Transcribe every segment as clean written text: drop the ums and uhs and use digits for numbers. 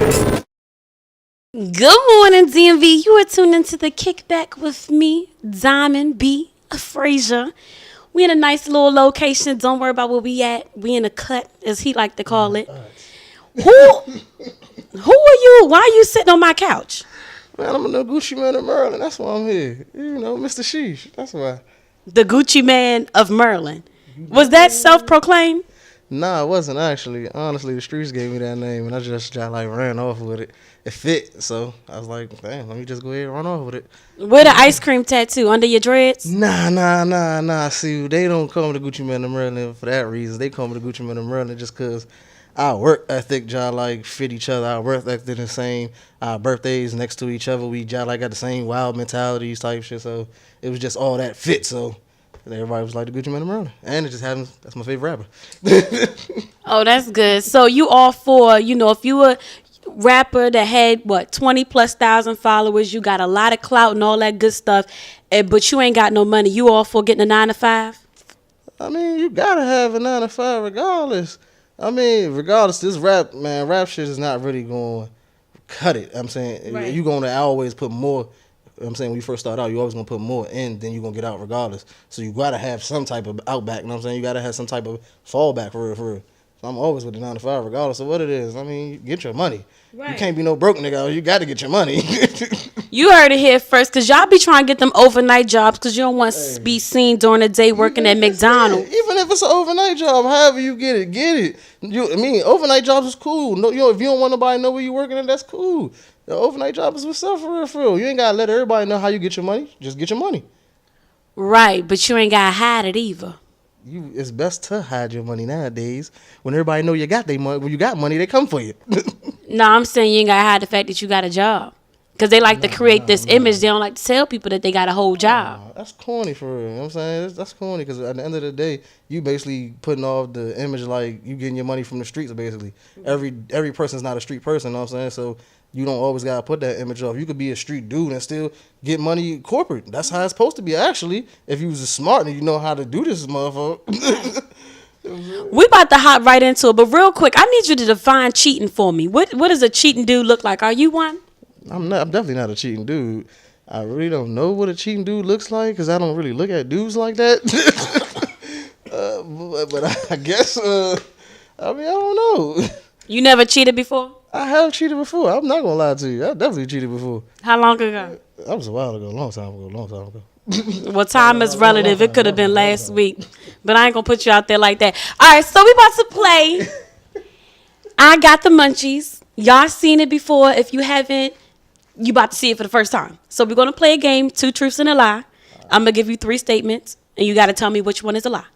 Good morning, DMV. You are tuned into the kickback with me, Diamond B. Frazier. We in a nice little location. Don't worry about where we at. We in a cut, as he like to call it. Who are you? Why are you sitting on my couch? Man, I'm a no Gucci man in Maryland. That's why I'm here. You know, Mr. Sheesh. That's why. The Gucci man of Merlin. Was that self-proclaimed? Nah, it wasn't actually. Honestly, the streets gave me that name, and I just like ran off with it. It fit, so I was like, damn, let me just go ahead and run off with it. Where the ice cream tattoo under your dreads? Nah. See, they don't call me the Gucci man in Maryland for that reason. They call me the Gucci man in Maryland just because our work ethic, y'all like fit each other. Our work ethic the same. Our birthdays next to each other. We y'all like got the same wild mentalities type shit. So it was just all that fit. So everybody was like the Gucci man in Maryland, and it just happens. That's my favorite rapper. Oh, that's good. So you all for, if you were rapper that had 20,000+ followers, you got a lot of clout and all that good stuff, but you ain't got no money. You all for getting a 9 to 5? I mean, you gotta have a 9 to 5 regardless. I mean, regardless, this rap shit is not really going to cut it. I'm saying Right. you gonna always put more. I'm saying when you first start out, you always gonna put more in than you gonna get out regardless. So you gotta have some type of outback. You know what I'm saying? You gotta have some type of fallback for real. So I'm always with the 9 to 5 regardless of what it is. I mean, you get your money. Right. You can't be no broke nigga. You got to get your money. You heard it here first, because y'all be trying to get them overnight jobs because you don't want to be seen during the day working at McDonald's. Even if it's an overnight job, however you get it. Overnight jobs is cool. No, if you don't want nobody to know where you working at, that's cool. The overnight job is what's up for real. You ain't got to let everybody know how you get your money. Just get your money. Right, but you ain't got to hide it either. It's best to hide your money nowadays. When everybody know you got their money, when you got money, they come for you. No, I'm saying you ain't got to hide the fact that you got a job. Because they like to create this image. They don't like to tell people that they got a whole job. That's corny for real. You know what I'm saying? That's corny because at the end of the day, you basically putting off the image like you getting your money from the streets, basically. Every person's not a street person, you know what I'm saying? So you don't always got to put that image off. You could be a street dude and still get money corporate. That's how it's supposed to be, actually. If you was smart and you know how to do this, motherfucker. We about to hop right into it, but real quick, I need you to define cheating for me. What does a cheating dude look like? Are you one? I'm definitely not a cheating dude. I really don't know what a cheating dude looks like because I don't really look at dudes like that. But I guess, I don't know. You never cheated before? I have cheated before. I'm not going to lie to you. I definitely cheated before. How long ago? That was a while ago. Long time ago. Well, time is relative. It could have been last week. But I ain't going to put you out there like that. All right, so we about to play. I Got the Munchies. Y'all seen it before. If you haven't, you about to see it for the first time. So we're going to play a game, 2 truths and a lie. I'm going to give you 3 statements, and you got to tell me which one is a lie.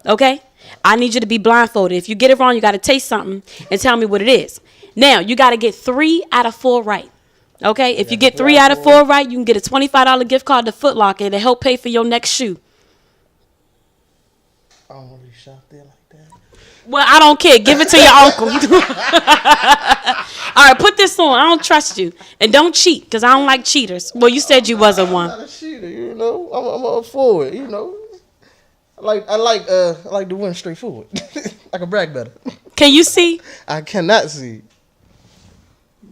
Okay? I need you to be blindfolded. If you get it wrong, you got to taste something and tell me what it is. Now, you got to get 3 out of 4 right. Okay? If you get 3 out of 4 right, you can get a $25 gift card to Foot Locker to help pay for your next shoe. I don't really shop there like that. Well, I don't care. Give it to your uncle. All right, put this on. I don't trust you. And don't cheat, because I don't like cheaters. Well, you said you wasn't one. I'm not a cheater, you know. I'm up forward, you know. I like to win straightforward. I can brag better. Can you see? I cannot see.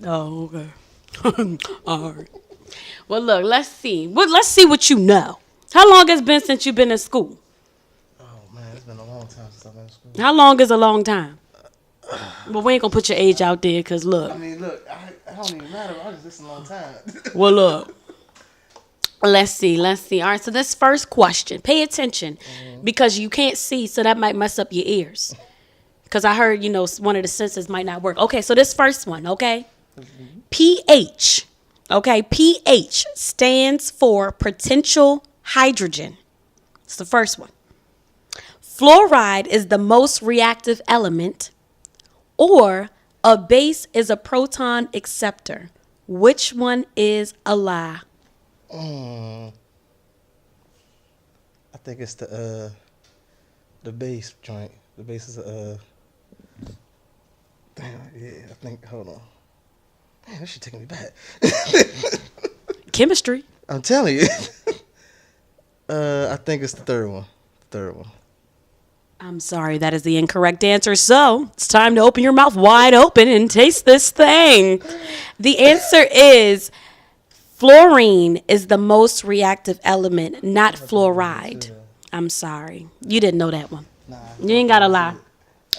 Oh, okay. All right. Well, look, let's see. Let's see what you know. How long has it been since you've been in school? Oh, man, it's been a long time since I've been in school. How long is a long time? Well, we ain't going to put your age out there, because look. I mean, look, I don't even matter. I was just a long time. Well, look. Let's see. All right, so this first question. Pay attention, because you can't see, so that might mess up your ears. Because I heard, one of the senses might not work. Okay, so this first one, okay? pH. Okay, pH stands for potential hydrogen. It's the first one. Fluoride is the most reactive element, or a base is a proton acceptor. Which one is a lie? I think it's the base joint. The base is damn, yeah, I think, hold on. Man, this shit taking me back. Chemistry. I'm telling you. I think it's the third one. I'm sorry, that is the incorrect answer. So it's time to open your mouth wide open and taste this thing. The answer is fluorine is the most reactive element, not fluoride. I'm sorry. You didn't know that one. Nah, You ain't got to lie.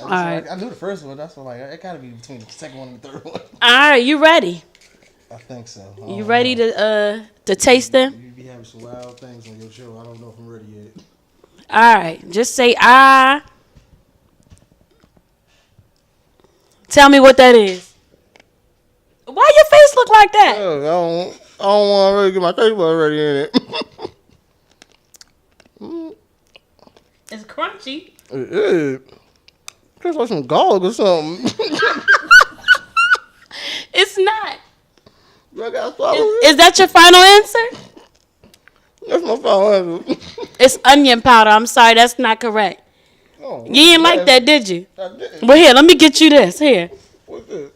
All right. I knew the first one. That's why it gotta be between the second one and the third one. All right, you ready? I think so. You ready to taste them? You be having some wild things on your show. I don't know if I'm ready yet. All right, just say ah. Tell me what that is. Why your face look like that? I don't want to really get my taste bud ready in it. It's crunchy. It is. Tastes like some garlic or something. It's not. I gotta swallow it. Is that your final answer? That's my final answer. It's onion powder. I'm sorry, that's not correct. Oh, You didn't like that, did you? I did. Well, here, let me get you this. Here. What's this?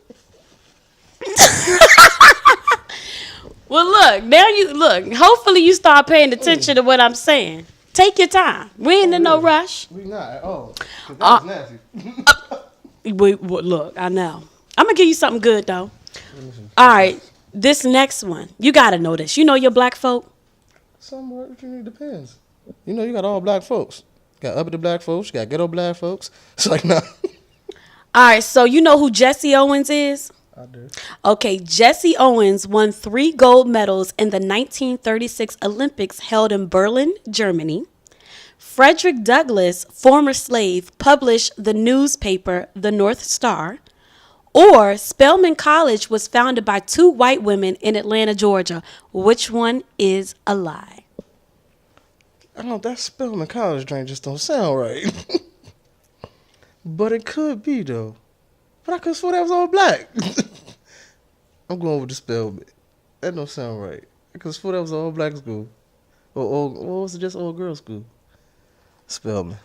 Well, look. Now you look. Hopefully, you start paying attention to what I'm saying. Take your time. We ain't in no rush. We not. Oh, 'cause that was nasty. Wait, look, I know. I'm gonna give you something good though. All right, this next one, you gotta know this. You know your black folk. Somewhat, what you need depends. You know, you got all black folks. You got uppity black folks. You got ghetto black folks. It's like, nah. All right, so you know who Jesse Owens is? I do. Okay, Jesse Owens won 3 gold medals in the 1936 Olympics held in Berlin, Germany. Frederick Douglass, former slave, published the newspaper The North Star. Or Spelman College was founded by 2 white women in Atlanta, Georgia. Which one is a lie? I don't know, that Spelman College drink just don't sound right. But it could be, though. But I could swear that was all black. I'm going with the Spelman. That don't sound right. I could swear that was all black school. Or was it just all girls school? Spelman.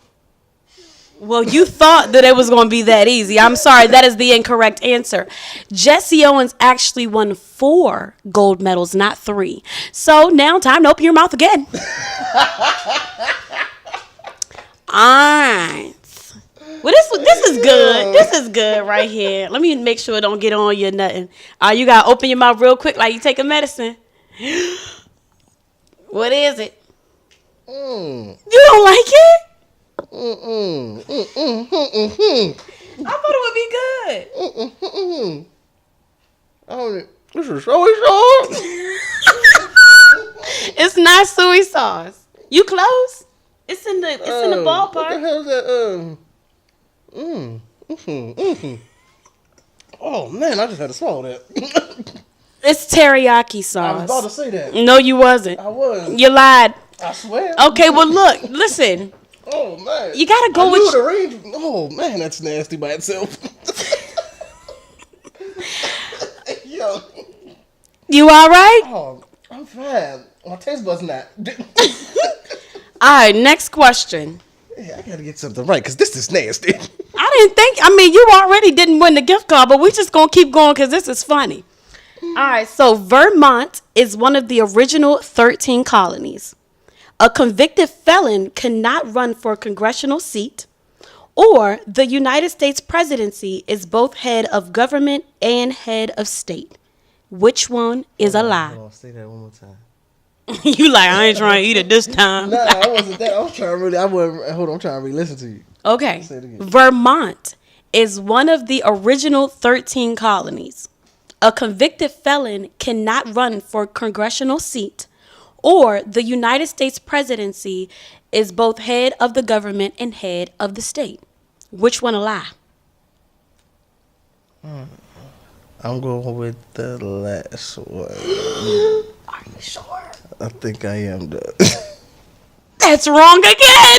Well, you thought that it was going to be that easy. I'm sorry, that is the incorrect answer. Jesse Owens actually won 4 gold medals, not 3. So now time to open your mouth again. Alright. Well, this is good. This is good right here. Let me make sure it don't get on you or nothing. You got to open your mouth real quick like you taking medicine. What is it? You don't like it? I thought it would be good. This is soy sauce. It's not soy sauce. You close? It's in the ballpark. What the hell is that? Oh man, I just had to swallow that. It's teriyaki I sauce. was about to say that. No, you wasn't. I was. You lied. I swear. Okay, well look, listen. Oh man. You gotta go with the range. Oh man, that's nasty by itself. Yo. You all right? Oh, I'm fine. My taste bud's not. All right, next question. Yeah, I gotta get something right because this is nasty. I mean, you already didn't win the gift card, but we just gonna keep going because this is funny. All right, so Vermont is one of the original 13 colonies. A convicted felon cannot run for a congressional seat, or the United States presidency is both head of government and head of state. Which one is a lie? Hold on, say that one more time. You like, I ain't trying to eat it this time. Nah, I wasn't that. I was trying to really. Hold on, I'm trying to really listen to you. Okay. Say it again. Vermont is one of the original 13 colonies. A convicted felon cannot run for a congressional seat, or the United States presidency is both head of the government and head of the state. Which one a lie? I'm going with the last one. Are you sure? I think I am done. That's wrong again.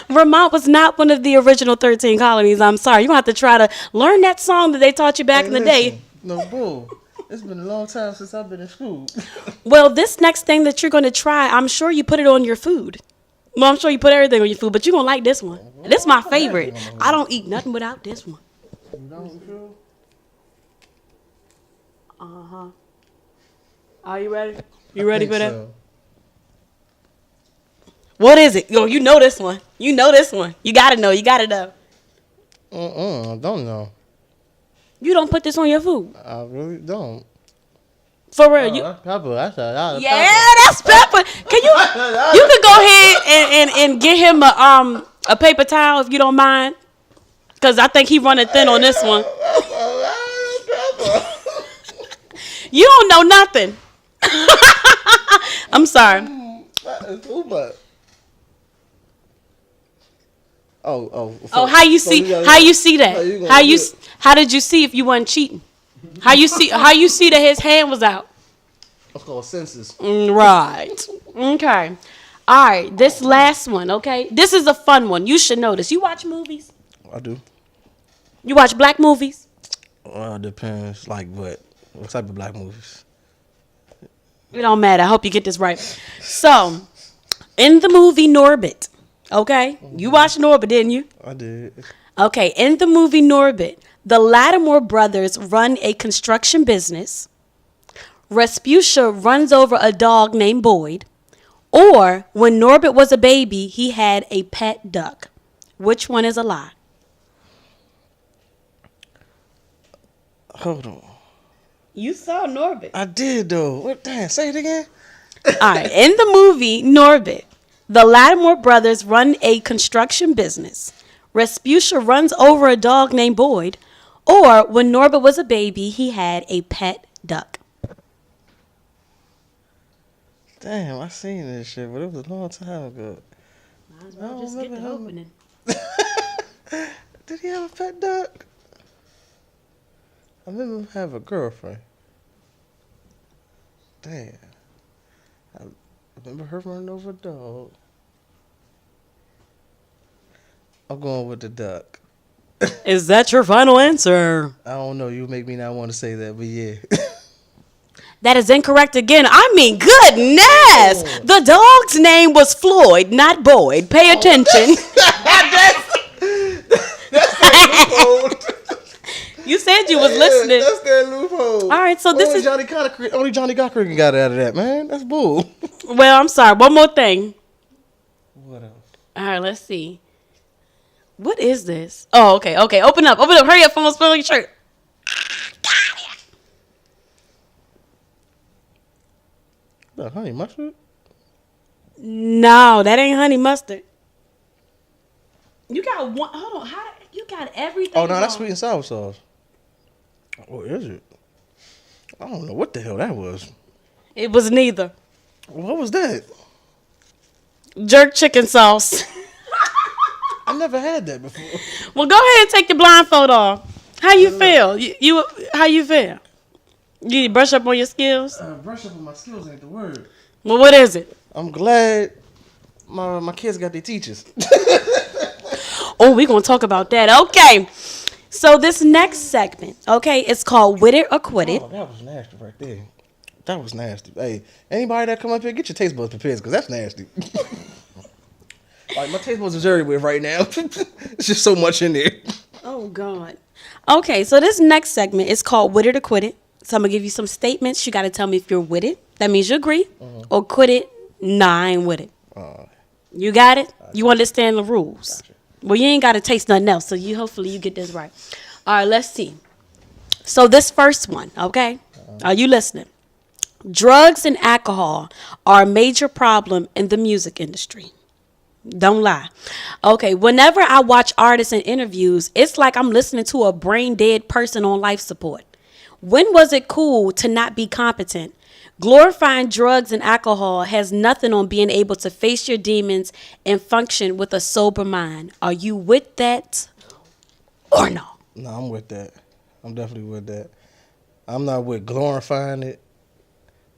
Vermont was not one of the original 13 colonies. I'm sorry. You're going to have to try to learn that song that they taught you back in the day. No bull. It's been a long time since I've been in school. Well, this next thing that you're going to try, I'm sure you put it on your food. Well, I'm sure you put everything on your food, but you're going to like this one. This is my favorite. I don't eat nothing without this one. You don't feel? Uh-huh. Are you ready? You ready for that? So. What is it? Yo, you know this one. You know this one. You gotta know. You gotta know. I don't know. You don't put this on your food. I really don't. For real. You, That's pepper. That's that's pepper. Can you? You could go ahead and get him a paper towel if you don't mind, because I think he running thin on this one. You don't know nothing. I'm sorry. That is too much. Oh, How you see that? How did you see if you wasn't cheating? How you see that his hand was out? That's called senses. Right. Okay. All right. This last one. Okay. This is a fun one. You should know this. You watch movies? I do. You watch black movies? Well, it depends. Like what? What type of black movies? It don't matter. I hope you get this right. So, in the movie Norbit, okay? You watched Norbit, didn't you? I did. Okay. In the movie Norbit, the Lattimore brothers run a construction business. Rasputia runs over a dog named Boyd. Or, when Norbit was a baby, he had a pet duck. Which one is a lie? Hold on. You saw Norbit. I did though. What? Damn, say it again. All right. In the movie Norbit, the Lattimore brothers run a construction business. Rasputia runs over a dog named Boyd. Or, when Norbit was a baby, he had a pet duck. Damn, I seen this shit, but it was a long time ago. Might as well just get the opening. Did he have a pet duck? I remember him have a girlfriend. Damn. I remember her running over a dog. I'm going with the duck. Is that your final answer? I don't know. You make me not want to say that, but yeah. That is incorrect again. I mean, goodness. Oh. The dog's name was Floyd, not Boyd. Pay attention. That's that loophole. You said you was listening. That's that loophole. All right, so this is... Only Johnny Cochran can got out of that, man. That's bull. Well, I'm sorry. One more thing. What else? All right, let's see. What is this? Oh, okay. Open up. Hurry up. Someone spill your shirt. That honey mustard? No, that ain't honey mustard. You got one. Hold on. You got everything. Oh, no, that's wrong. sweet and sour sauce. What is it? I don't know what the hell that was. It was neither. What was that? Jerk chicken sauce. I never had that before. Well, go ahead and take your blindfold off. How you feel? You how you feel? You need to brush up on your skills? Brush up on my skills ain't the word. Well, what is it? I'm glad my kids got their teachers. Oh, we're going to talk about that. Okay. So this next segment, okay, it's called With It or Quit It. Oh, that was nasty right there. That was nasty. Hey, anybody that come up here, get your taste buds prepared because that's nasty. Like, my taste buds is everywhere right now. It's just so much in there. Oh, God. Okay, so this next segment is called With It or Quit It. So I'm going to give you some statements. You got to tell me if you're with it. That means you agree. Or quit it. Nah, I ain't with it. You got it? You understand the rules. Gotcha. Well, you ain't got to taste nothing else. So hopefully you get this right. All right, let's see. So this first one, okay? Are you listening? Drugs and alcohol are a major problem in the music industry. Don't lie. Okay, whenever I watch artists in interviews, it's like I'm listening to a brain dead person on life support. When was it cool to not be competent? Glorifying drugs and alcohol has nothing on being able to face your demons and function with a sober mind. Are you with that or no? No, I'm with that. I'm definitely with that. I'm not with glorifying it,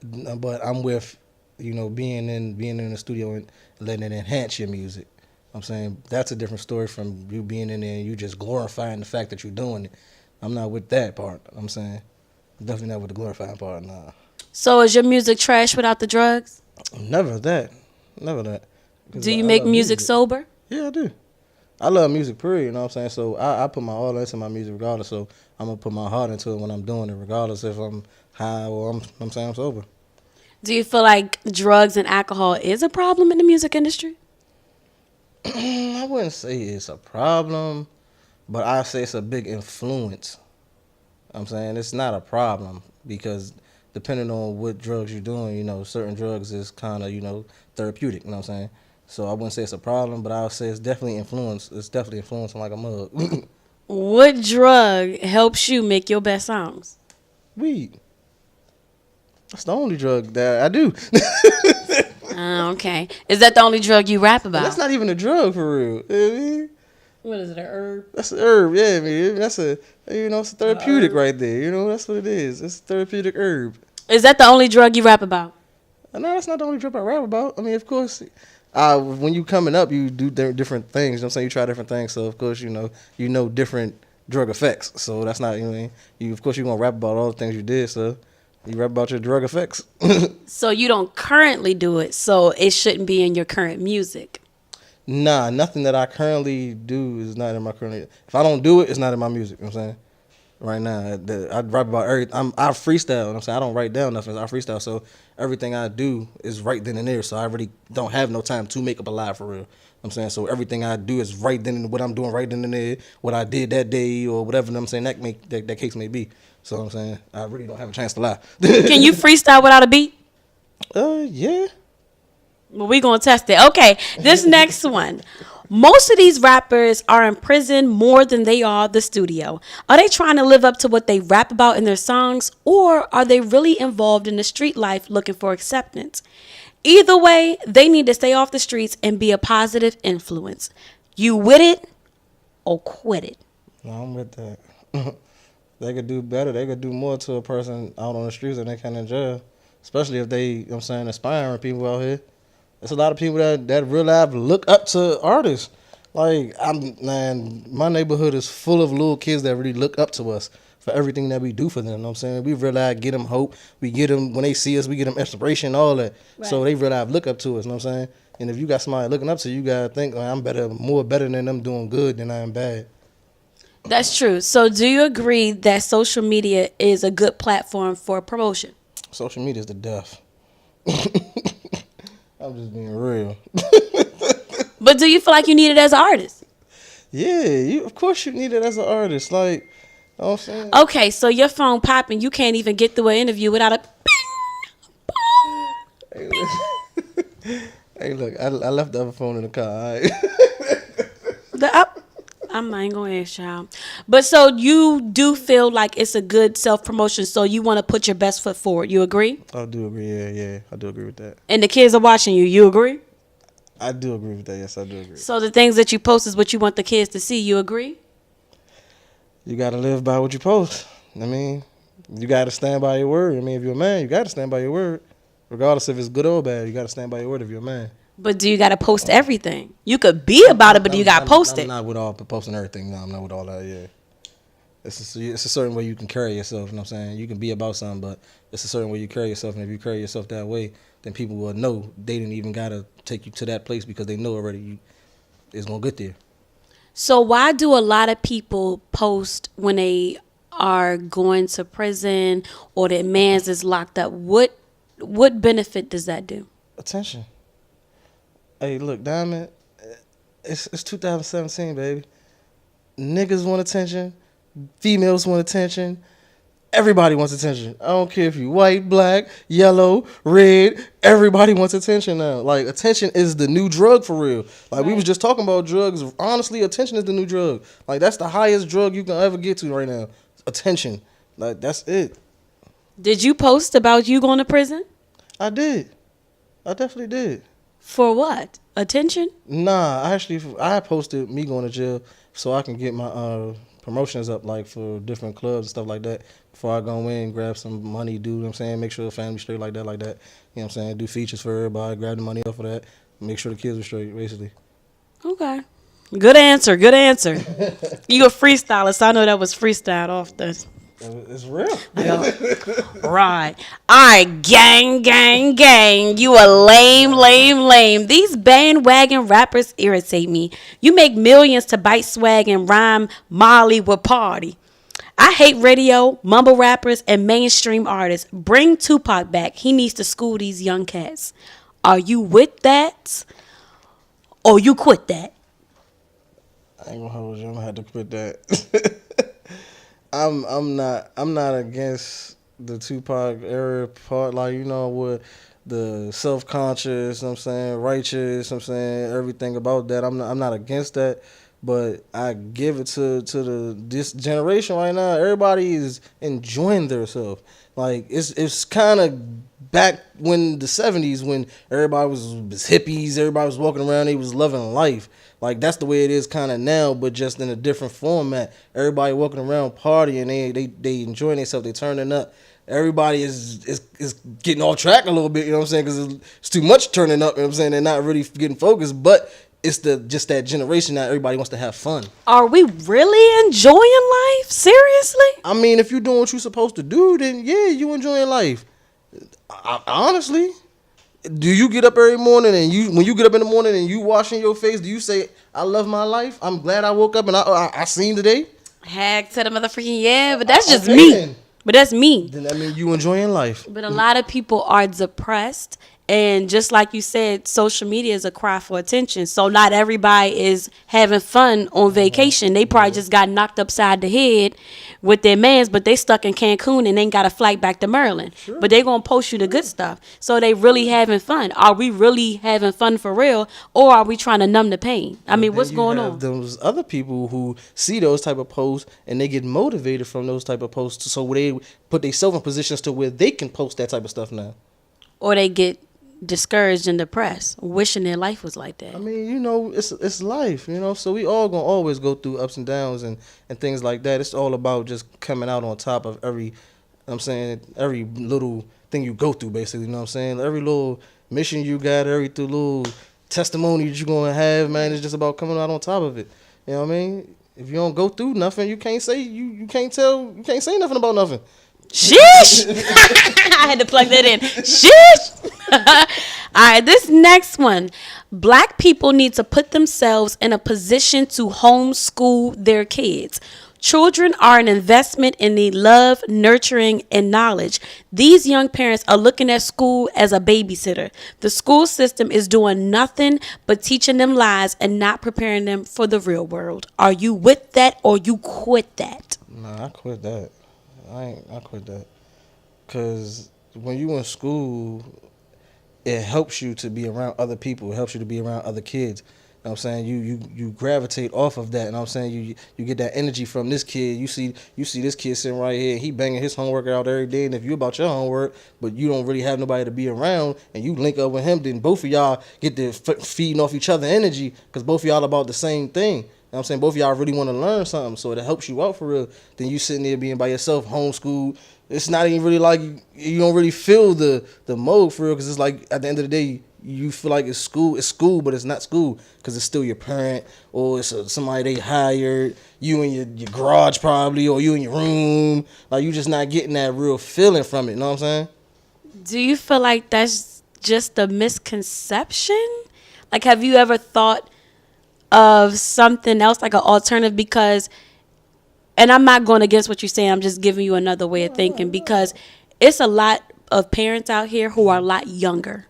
but I'm with, being in the studio and letting it enhance your music. I'm saying that's a different story from you being in there and you just glorifying the fact that you're doing it. I'm not with that part. I'm saying definitely not with the glorifying part. Nah. So is your music trash without the drugs? Never that. Do you make music sober? Yeah, I do. I love music, period, you know what I'm saying? So I put my all into my music regardless, so I'm going to put my heart into it when I'm doing it, regardless if I'm high or I'm saying I'm sober. Do you feel like drugs and alcohol is a problem in the music industry? I wouldn't say it's a problem, but I say it's a big influence. I'm saying it's not a problem because depending on what drugs you're doing, certain drugs is kind of, therapeutic, you know what I'm saying? So I wouldn't say it's a problem, but I would say it's definitely influence. It's definitely influencing like a mug. What drug helps you make your best songs? Weed. That's the only drug that I do. Okay. Is that the only drug you rap And about? that's not even a drug for real. You know what I mean? What is it, a herb? That's an herb, yeah. I mean, that's it's a therapeutic right there. That's what it is. It's a therapeutic herb. Is that the only drug you rap about? No, that's not the only drug I rap about. I mean, of course, when you coming up, you do different things. You know what I'm saying? You try different things, so of course, you know different drug effects. So that's not, of course, you're going to rap about all the things you did, so you rap about your drug effects. So you don't currently do it, so it shouldn't be in your current music. Nah, nothing that I currently do is not in my current. If I don't do it, it's not in my music. You know what I'm saying? Right now, I rap about everything. I freestyle. You know what I'm saying? I don't write down nothing. I freestyle. So everything I do is right then and there. So I really don't have no time to make up a lie for real. You know what I'm saying? So everything I do is right then and what I'm doing right then and there, what I did that day or whatever. You know what I'm saying? That case may be. So I'm saying I really don't have a chance to lie. Can you freestyle without a beat? Yeah. Well, we gonna test it. Okay, this next one. Most of these rappers are in prison more than they are the studio. Are they trying to live up to what they rap about in their songs, or are they really involved in the street life looking for acceptance? Either way, they need to stay off the streets and be a positive influence. You with it or quit it? No, I'm with that. They could do better. They could do more to a person out on the streets than they can in jail. Especially if they, inspiring people out here. There's a lot of people that real life look up to artists. Like, my neighborhood is full of little kids that really look up to us for everything that we do for them. You know what I'm saying? We real life get them hope. We get them, when they see us, we get them inspiration, all that. Right. So they real life look up to us, you know what I'm saying? And if you got somebody looking up to you, you got to think, I'm more better than them doing good than I am bad. That's true. So do you agree that social media is a good platform for promotion? Social media is the death. I'm just being real. But do you feel like you need it as an artist? Yeah, of course you need it as an artist. Like, you know what I'm saying? Okay, so your phone popping, you can't even get through an interview without a bing, boom. Hey, look, I left the other phone in the car. All right. I'm not even going to ask y'all. But so you do feel like it's a good self-promotion, so you want to put your best foot forward. You agree? I do agree, yeah. I do agree with that. And the kids are watching you. You agree? I do agree with that, yes, I do agree. So the things that you post is what you want the kids to see. You agree? You got to live by what you post. I mean, you got to stand by your word. I mean, if you're a man, you got to stand by your word. Regardless if it's good or bad, you got to stand by your word if you're a man. But do you got to post everything? You could be about it, but you got to post it. I'm not with all posting everything. No, I'm not with all that, yeah. It's a certain way you can carry yourself, you know what I'm saying? You can be about something, but it's a certain way you carry yourself. And if you carry yourself that way, then people will know they didn't even got to take you to that place because they know already it's going to get there. So why do a lot of people post when they are going to prison or their mans is locked up? What benefit does that do? Attention. Hey, look, Diamond, it's 2017, baby. Niggas want attention. Females want attention. Everybody wants attention. I don't care if you white, black, yellow, red. Everybody wants attention now. Like, attention is the new drug for real. Like, we was just talking about drugs. Honestly, attention is the new drug. Like, that's the highest drug you can ever get to right now. Attention. Like, that's it. Did you post about you going to prison? I did. I definitely did. For what? Attention? Nah, I posted me going to jail so I can get my promotions up, like for different clubs and stuff like that. Before I go in, grab some money, do, you know what I'm saying, make sure the family straight like that. You know what I'm saying? Do features for everybody, grab the money off of that, make sure the kids are straight, basically. Okay. Good answer. You a freestyler, so I know that was freestyled off the... It's real. Right. All right, gang. You a lame. These bandwagon rappers irritate me. You make millions to bite swag and rhyme Molly with party. I hate radio, mumble rappers, and mainstream artists. Bring Tupac back. He needs to school these young cats. Are you with that? or you quit that? I ain't gonna hold you. I'm gonna have to quit that. I'm not against the Tupac era part, like, you know, with the self-conscious, you know what I'm saying, righteous, you know what I'm saying, everything about that. I'm not against that, but I give it to this generation right now. Everybody is enjoying themselves. Like, it's kind of back when the 70s, when everybody was hippies, everybody was walking around, they was loving life. Like, that's the way it is kind of now, but just in a different format. Everybody walking around partying, they enjoying themselves, they turning up. Everybody is getting off track a little bit, you know what I'm saying, because it's too much turning up, you know what I'm saying. They're not really getting focused, but it's just that generation now. Everybody wants to have fun. Are we really enjoying life? Seriously? I mean, if you're doing what you're supposed to do, then yeah, you enjoying life. Honestly. Do you get up every morning and when you get up in the morning and you washing your face, do you say, I love my life? I'm glad I woke up and I seen today? Heck to the motherfucking yeah, but that's just me. Then. But that's me. Then that means you enjoying life. But a lot of people are depressed. And just like you said, social media is a cry for attention. So not everybody is having fun on vacation. They probably just got knocked upside the head with their mans, but they stuck in Cancun and ain't got a flight back to Maryland. Sure. But they going to post you the good stuff. So they really having fun. Are we really having fun for real? Or are we trying to numb the pain? I mean, what's going on? Those other people who see those type of posts and they get motivated from those type of posts. So they put themselves in positions to where they can post that type of stuff now. Or they get discouraged and depressed, wishing their life was like that. I mean, you know, it's life, you know, so we all gonna always go through ups and downs and things like that. It's all about just coming out on top of every little thing you go through, basically, you know what I'm saying? Every little mission you got, every little testimony that you're gonna have, man, it's just about coming out on top of it. You know what I mean? If you don't go through nothing, you can't say you can't say nothing about nothing. Sheesh! I had to plug that in. Sheesh! All right, this next one. Black people need to put themselves in a position to homeschool their kids. Children are an investment and need love, nurturing, and knowledge. These young parents are looking at school as a babysitter. The school system is doing nothing but teaching them lies and not preparing them for the real world. Are you with that or you quit that? Nah, I quit that. I quit that. Because when you in school, it helps you to be around other people. It helps you to be around other kids. You know what I'm saying? You gravitate off of that. You know what I'm saying? You get that energy from this kid. You see this kid sitting right here. He banging his homework out every day. And if you about your homework, but you don't really have nobody to be around, and you link up with him, then both of y'all get to feeding off each other energy because both of y'all about the same thing. You know what I'm saying? Both of y'all really want to learn something, so it helps you out for real. Then you sitting there being by yourself, homeschooled. It's not even really like you don't really feel the mode for real, because it's like at the end of the day, you feel like it's school, but it's not school because it's still your parent or it's somebody they hired, you in your garage probably, or you in your room. Like, you just not getting that real feeling from it, you know what I'm saying? Do you feel like that's just a misconception? Like, have you ever thought of something else, like an alternative? Because, and I'm not going against what you're saying, I'm just giving you another way of thinking, because it's a lot of parents out here who are a lot younger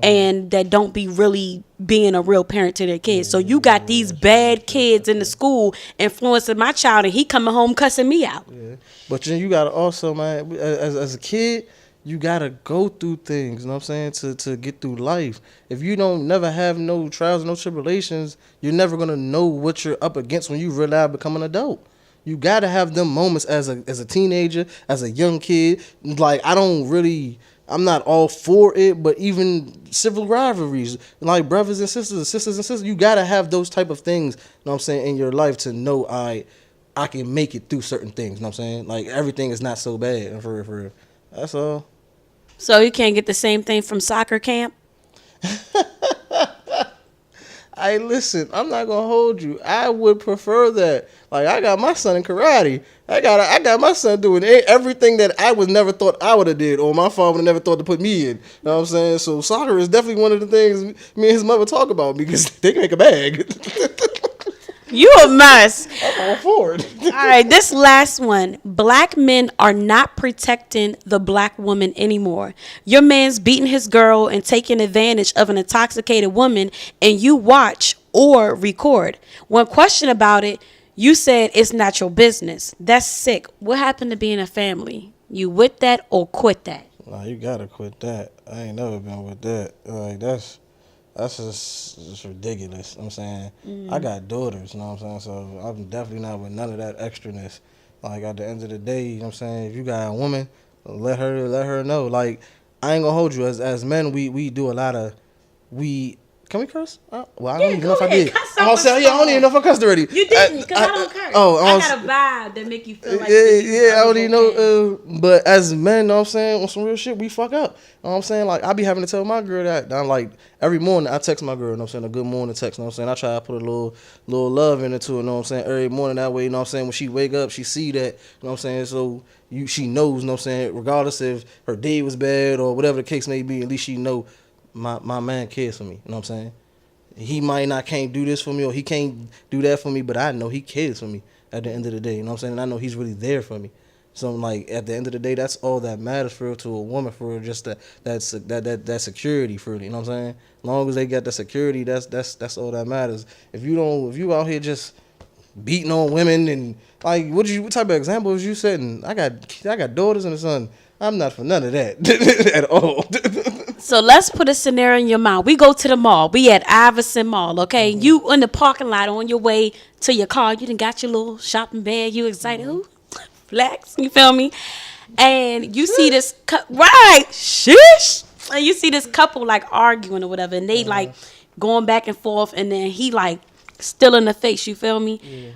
and that don't be really being a real parent to their kids. So you got these bad kids in the school influencing my child, and he coming home cussing me out. Yeah. But then you got to also, man, as a kid, you got to go through things, you know what I'm saying, to get through life. If you don't never have no trials, no tribulations, you're never going to know what you're up against when you really become an adult. You got to have them moments as a teenager, as a young kid. Like, I'm not all for it, but even civil rivalries, like brothers and sisters, you got to have those type of things, you know what I'm saying, in your life to know I can make it through certain things, you know what I'm saying? Like, everything is not so bad, for real. That's all. So you can't get the same thing from soccer camp? Hey, listen, I'm not gonna hold you. I would prefer that. Like, I got my son in karate. I got my son doing everything that I was never thought I would have did, or my father would have never thought to put me in. You know what I'm saying? So soccer is definitely one of the things me and his mother talk about, because they can make a bag. You a mess. I'm all for it. All right, this last one. Black men are not protecting the black woman anymore. Your man's beating his girl and taking advantage of an intoxicated woman, and you watch or record. When questioned about it, you said it's not your business. That's sick. What happened to being a family? You with that or quit that? Nah, you gotta quit that. I ain't never been with that. Like that's just ridiculous. You know what I'm saying, I got daughters. You know what I'm saying, so I'm definitely not with none of that extraness. Like at the end of the day, you know what I'm saying, if you got a woman, let her know. Like I ain't gonna hold you. As men, we do a lot of we. Can we curse? Well, I don't even know if I did. I don't even know if I cussed already. You didn't, because I don't curse. I got a vibe that make you feel like I don't even know. But as men, you know what I'm saying, on some real shit, we fuck up. You know what I'm saying? Like, I be having to tell my girl that. I'm like, every morning, I text my girl, you know what I'm saying, a good morning text, you know what I'm saying? I try to put a little love into it, you know what I'm saying, every morning. That way, you know what I'm saying, when she wake up, she see that, you know what I'm saying, so she knows, you know what I'm saying, regardless if her day was bad or whatever the case may be, at least she know my man cares for me, you know what I'm saying? He might not can't do this for me or he can't do that for me, but I know he cares for me at the end of the day. You know what I'm saying? And I know he's really there for me. So I'm like, at the end of the day, that's all that matters for real to a woman, for real, just that security for real. You know what I'm saying? As long as they got the security, that's all that matters. If you out here just beating on women and like what type of example was you setting? I got daughters and a son. I'm not for none of that at all. So let's put a scenario in your mind. We go to the mall. We at Iverson Mall, okay? Mm-hmm. You in the parking lot on your way to your car. You done got your little shopping bag. You excited. Ooh, flex. You feel me? And you see this, right, sheesh. And you see this couple like arguing or whatever. And they like going back and forth. And then he like still in the face. You feel me? Yeah.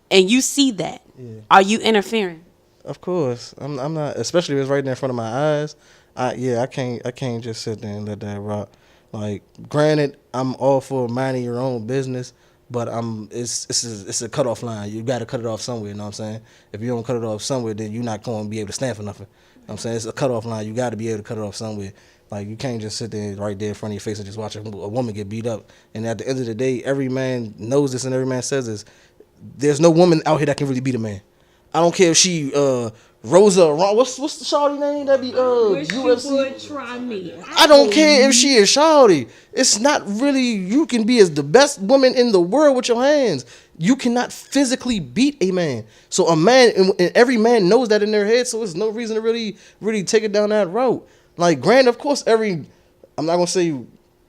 And you see that. Yeah. Are you interfering? Of course, I'm not. Especially if it's right there in front of my eyes. I can't just sit there and let that rock. Like, granted, I'm all for minding your own business, but it's a cutoff line. You got to cut it off somewhere. You know what I'm saying? If you don't cut it off somewhere, then you're not going to be able to stand for nothing. You know what I'm saying? It's a cutoff line. You got to be able to cut it off somewhere. Like, you can't just sit there right there in front of your face and just watch a woman get beat up. And at the end of the day, every man knows this and every man says this. There's no woman out here that can really beat a man. I don't care if she Rosa, what's the shawty name that be UFC? You would try me. I don't care if she is shawty. It's not really. You can be as the best woman in the world with your hands. You cannot physically beat a man. So a man, and every man knows that in their head. So there's no reason to really take it down that road. Like, granted, of course, I'm not gonna say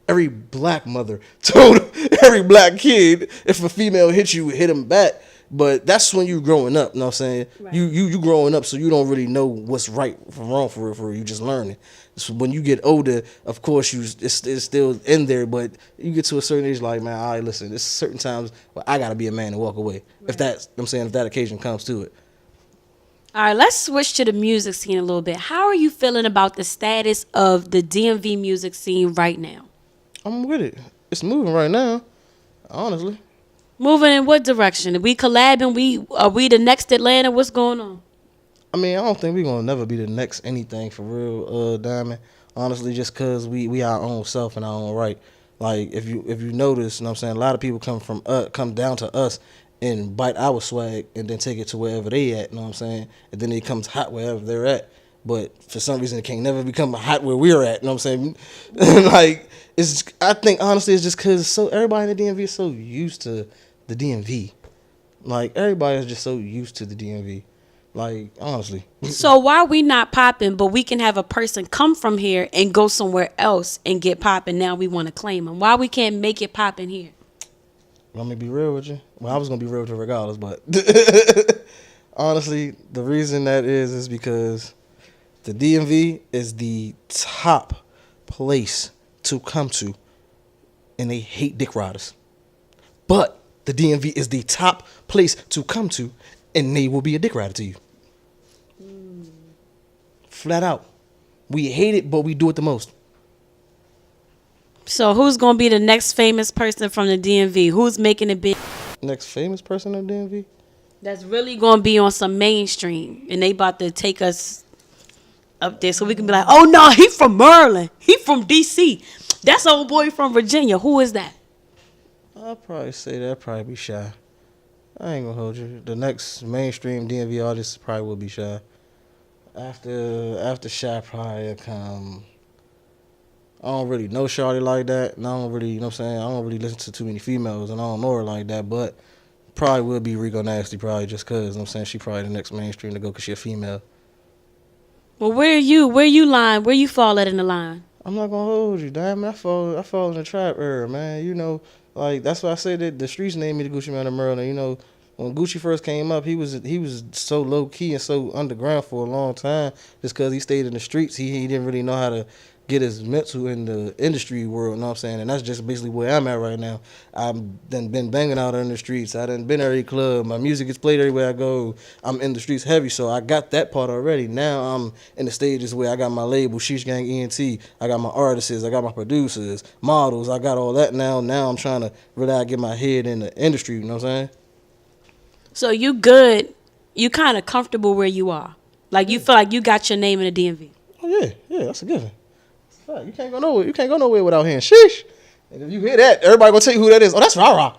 every black mother told every black kid if a female hit you, hit him back. But that's when you growing up, you know what I'm saying? Right. You growing up, so you don't really know what's right from wrong for real. You just learning. So when you get older, of course, it's still in there, but you get to a certain age, like, man, all right, listen, there's certain times where I got to be a man and walk away. Right. If that occasion comes to it. All right, let's switch to the music scene a little bit. How are you feeling about the status of the DMV music scene right now? I'm with it. It's moving right now, honestly. Moving in what direction? Are we collabing? Are we the next Atlanta? What's going on? I mean, I don't think we're gonna never be the next anything for real, Diamond. Honestly, just cause we our own self and our own right. Like if you notice, you know what I'm saying, a lot of people come down to us and bite our swag and then take it to wherever they at, you know what I'm saying? And then it comes hot wherever they're at. But for some reason it can't never become hot where we're at, you know what I'm saying? Like I think honestly it's just cause everybody in the DMV is so used to the DMV. Like, everybody is just so used to the DMV. Like, honestly. So why we not popping, but we can have a person come from here and go somewhere else and get popping? Now we want to claim them. Why we can't make it popping here? Let me be real with you. Well, I was going to be real with you regardless, but honestly, the reason that is because the DMV is the top place to come to, and they hate dick riders. But the DMV is the top place to come to, and they will be a dick rider to you. Flat out. We hate it, but we do it the most. So who's going to be the next famous person from the DMV? Who's making it big? Next famous person in the DMV? That's really going to be on some mainstream, and they about to take us up there so we can be like, oh, no, he from Maryland. He from D.C. That's old boy from Virginia. Who is that? I'll probably say that'd probably be Shy. I ain't gonna hold you. The next mainstream DMV artist probably will be Shy. After Shy probably come. I don't really know Shawty like that, and I don't really, you know what I'm saying, I don't really listen to too many females, and I don't know her like that, but probably will be Rico Nasty, probably just cause, you know what I'm saying, she probably the next mainstream to go cause she a female. Well, where you line? Where you fall at in the line? I'm not gonna hold you, damn. I fall in the trap era, man. You know, like that's why I say that the streets named me the Gucci Man of Maryland. You know, when Gucci first came up, he was so low key and so underground for a long time, just cause he stayed in the streets. He didn't really know how to get his mental in the industry world, you know what I'm saying? And that's just basically where I'm at right now. I've done been banging out in the streets. I done been at every club. My music gets played everywhere I go. I'm in the streets heavy, so I got that part already. Now I'm in the stages where I got my label, Sheesh Gang ENT. I got my artists. I got my producers, models. I got all that now. Now I'm trying to really get my head in the industry, you know what I'm saying? So you good. You kind of comfortable where you are. Like you feel like you got your name in the DMV. Oh, yeah, that's a given. You can't go nowhere. You can't go nowhere without hearing Sheesh. And if you hear that, everybody gonna tell you who that is. Oh, that's RaRa.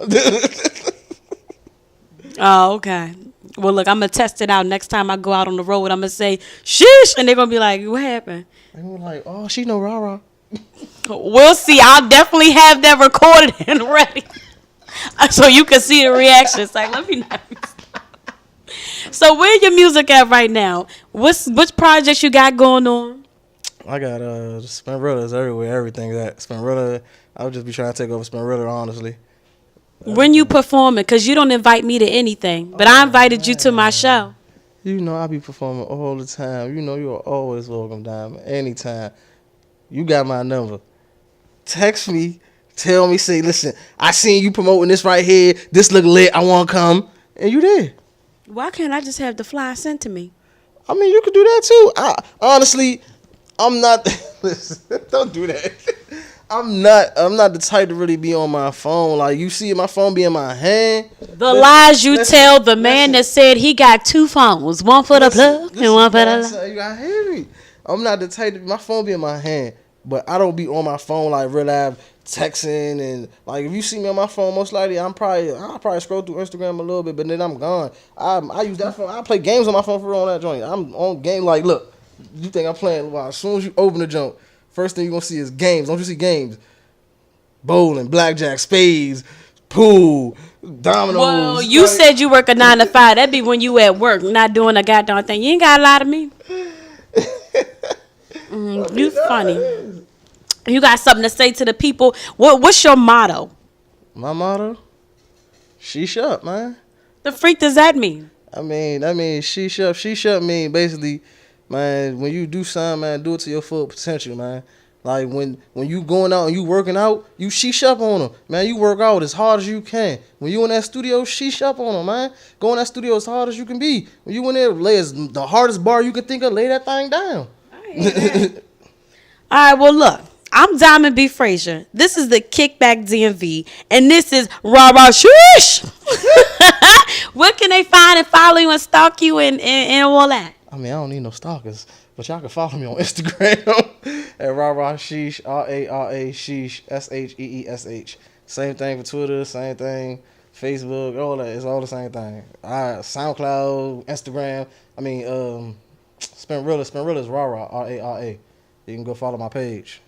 Oh, okay. Well, look, I'm gonna test it out next time I go out on the road. I'm gonna say Sheesh, and they're gonna be like, "What happened?" And we're like, "Oh, she know RaRa." We'll see. I'll definitely have that recorded and ready, so you can see the reactions. Like, let me know. So, where your music at right now? Which projects you got going on? I got Spinrillas everywhere. Everything's at Spinrilla. I would just be trying to take over Spinrilla, honestly. When you performing, because you don't invite me to anything, but I invited you to my show. You know I be performing all the time. You know you're always welcome, Diamond. Anytime. You got my number. Text me. Tell me, say, listen, I seen you promoting this right here. This look lit. I want to come. And you there. Why can't I just have the flyer sent to me? I mean, you could do that too. Honestly, I'm not. Listen, don't do that. I'm not the type to really be on my phone. Like you see my phone be in my hand. The lies you tell the man that said he got two phones, one for the plug and one for the. You gotta hear me. I'm not the type to. My phone be in my hand, but I don't be on my phone like real live texting and like if you see me on my phone, most likely I'll probably scroll through Instagram a little bit, but then I'm gone. I use that phone. I play games on my phone for real on that joint. I'm on game like look. You think I'm playing? Well, as soon as you open the junk, first thing you're going to see is games. Don't you see games? Bowling, blackjack, spades, pool, dominoes. Well, you said you work a 9 to 5. That'd be when you at work, not doing a goddamn thing. You ain't got a lot of me. You funny. You got something to say to the people. What's your motto? My motto? Sheesh up, man. The freak does that mean? I mean, sheesh up. Sheesh up mean basically, man, when you do something, man, do it to your full potential, man. Like when you going out and you working out, you sheesh up on them, man. You work out as hard as you can. When you in that studio, sheesh up on them, man. Go in that studio as hard as you can be. When you in there, lay the hardest bar you can think of, lay that thing down. All right, well, look. I'm Diamond B. Frazier. This is the Kickback DMV, and this is RaRa Sheesh. What can they find and follow you and stalk you and all that? I mean, I don't need no stalkers, but y'all can follow me on Instagram at RaRa Sheesh, RaRa Sheesh, SHEESH. Same thing for Twitter, same thing, Facebook, all that. It's all the same thing. SoundCloud, Instagram. I mean, Spinrilla. Spinrilla is RaRa, RaRa. You can go follow my page.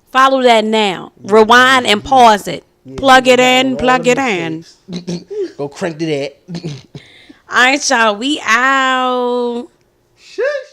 Follow that now. Rewind and pause it. Yeah, plug it in, plug it in. Go crank to that. All right, y'all. We out. Sheesh.